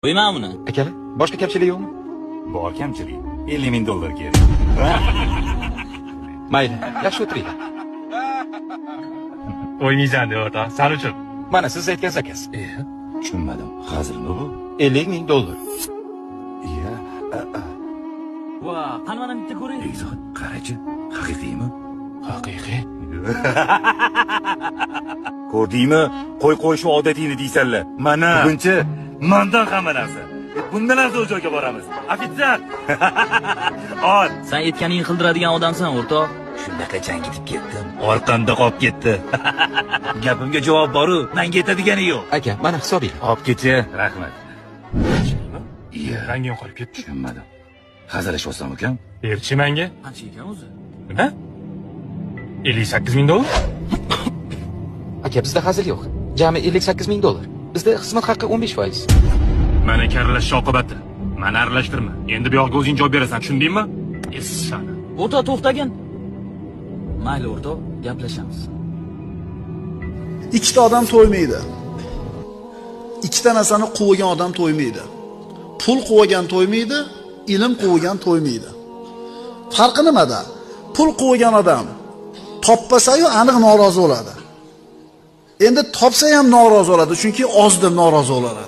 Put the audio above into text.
Qo'yman buni. Aka, boshqa kamchilik yo'qmi? Bor kamchilik. 50 ming dollar kerak. Mayli, yaxshi o'tiringlar. Qo'ymaysan deb o'rtoq, san uchun. Mana siz aytgan zakaz. Tushunmadim. Hazilmi bu? 50 ming dollar. Iya. Va, qani mana bitta ko'ring. Bekzod, qarachi. Haqiqiymi? Haqiqiy. Ko'rdingmi? Qo'y shu odatingni deysanlar. Mana. Buguncha mendan hamma narsa. Bundan afzal joyga boramiz. Ofitser. Ol. Sen aytganingni qildiradigan odamsan, o'rtoq. Shunaqa jang ketib ketdim. Orqamda qolib ketdi. Gapimga javob boru, menga yetadigani yo'q. Aka, mana hisobing. Olib ketchi. Rahmat. Iya. Rangim qolib ketdi. Tushunmadim. Hazillashyapsan ekan? Berchi menga. Qancha ekan o'zi? Nima? 58 ming dollar? Aka, bizda hazil yo'q. Jami 58 ming dollar. Bizda xizmat haqqi 15%. Mana karilash oqibati. Mani aralashtirma. Endi bu yoqqa o'zing javob berasan, tushundingmi? Essana. O'rtoq to'xtagin. Mayli o'rtoq, gaplashamiz. Ikkita odam to'ymaydi. Ikkita narsani quvigan odam to'ymaydi. Pul quvigan to'ymaydi, ilm quvigan to'ymaydi. Farqi nimada? Pul quvigan odam topmasa-yu aniq norozi bo'ladi. Endi topsa ham norozi bo'ladi, chunki oz deb norozi bo'ladi.